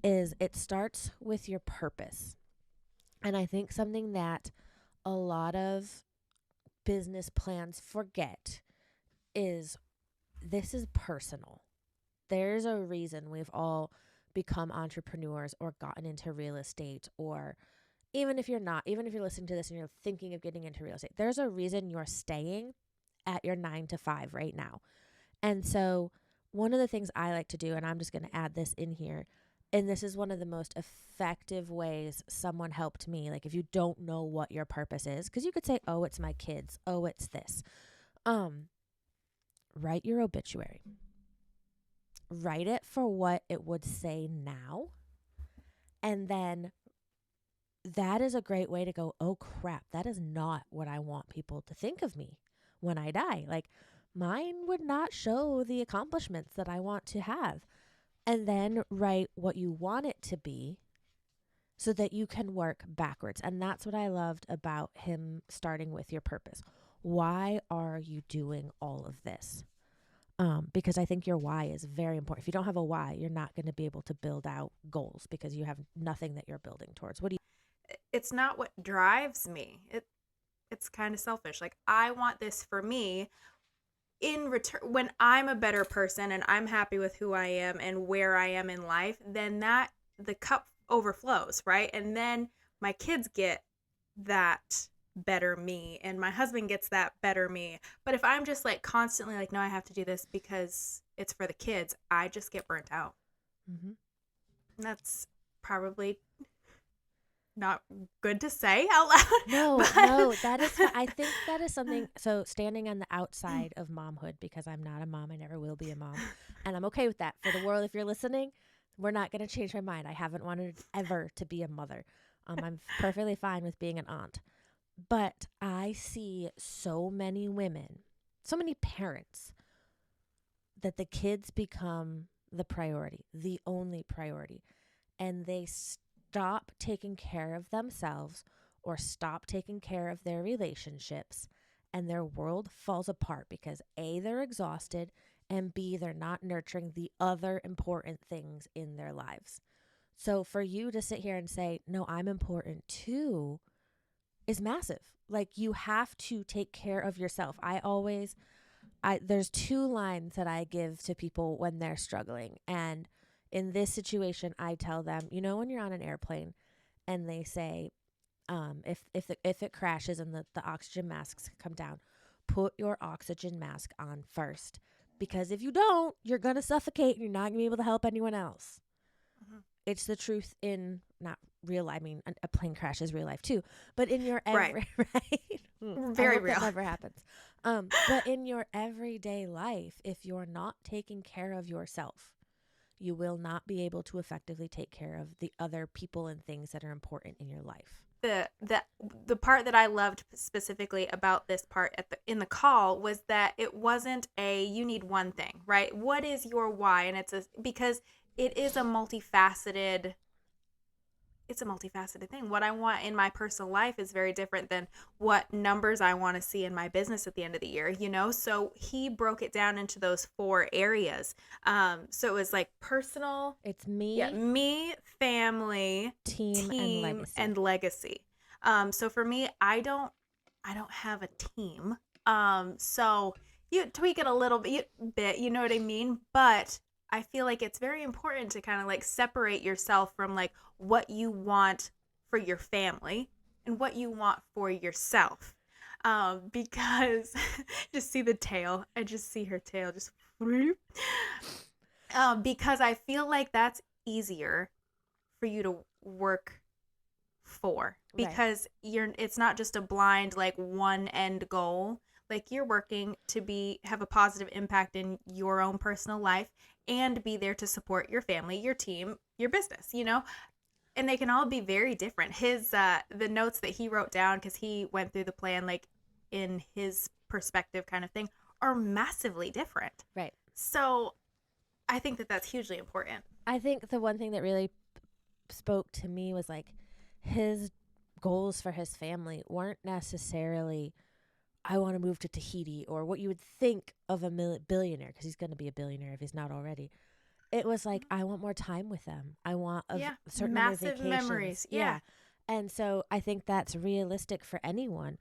is it starts with your purpose. And I think something that a lot of business plans forget is this is personal. There's a reason we've all become entrepreneurs or gotten into real estate, or even if you're not, even if you're listening to this and you're thinking of getting into real estate, there's a reason you're staying at your 9 to 5 right now. And so, one of the things I like to do, and I'm just going to add this in here, and this is one of the most effective ways someone helped me. Like, if you don't know what your purpose is, because you could say, oh, it's my kids, oh, it's this. Write your obituary. Write it for what it would say now. And then that is a great way to go, oh crap, that is not what I want people to think of me when I die. Like, mine would not show the accomplishments that I want to have. And then write what you want it to be so that you can work backwards. And that's what I loved about him starting with your purpose. Why are you doing all of this? Because I think your why is very important. If you don't have a why, you're not going to be able to build out goals because you have nothing that you're building towards. What do you? It's not what drives me. It's kind of selfish. Like, I want this for me. In return, when I'm a better person and I'm happy with who I am and where I am in life, then that the cup overflows, right? And then my kids get that better me and my husband gets that better me. But if I'm just like constantly like, no, I have to do this because it's for the kids, I just get burnt out. Mm-hmm. That's probably not good to say out loud. No, But no, that is, I think that is something. So, standing on the outside of momhood, because I'm not a mom, I never will be a mom. And I'm okay with that. For the world, if you're listening, we're not going to change my mind. I haven't wanted ever to be a mother. I'm perfectly fine with being an aunt. But I see so many women, so many parents, that the kids become the priority, the only priority. And they stop taking care of themselves or stop taking care of their relationships, and their world falls apart because A, they're exhausted, and B, they're not nurturing the other important things in their lives. So for you to sit here and say, no, I'm important too, is massive. Like, you have to take care of yourself. There's two lines that I give to people when they're struggling. And in this situation, I tell them, when you're on an airplane and they say, if it crashes and the oxygen masks come down, put your oxygen mask on first. Because if you don't, you're going to suffocate and you're not going to be able to help anyone else. Mhm. It's the truth in not real life. I mean, a plane crash is real life too, but in your right, right? I very hope real. that never happens. But in your everyday life, if you're not taking care of yourself, you will not be able to effectively take care of the other people and things that are important in your life. The part that I loved specifically about this part in the call was that it wasn't a you need one thing, right? What is your why? And because it is a multifaceted thing. What I want in my personal life is very different than what numbers I want to see in my business at the end of the year, you know? So he broke it down into those 4 areas. So it was like personal, It's yeah, me, me, family, team, and team, legacy. and legacy. So for me, I don't have a team. So you tweak it a little bit, you know what I mean? But I feel like it's very important to kind of like separate yourself from like what you want for your family and what you want for yourself. Because just see the tail. I just see her tail just because I feel like that's easier for you to work for Right. because it's not just a blind like one end goal. Like, you're working to have a positive impact in your own personal life and be there to support your family, your team, your business, and they can all be very different. His the notes that he wrote down, because he went through the plan like in his perspective kind of thing, are massively different. Right. So I think that that's hugely important. I think the one thing that really spoke to me was like his goals for his family weren't necessarily, I want to move to Tahiti, or what you would think of a billionaire, because he's going to be a billionaire if he's not already. it was like, I want more time with them. I want a Yeah. certain number of Massive vacations. memories. Yeah. Yeah. And so I think that's realistic for anyone.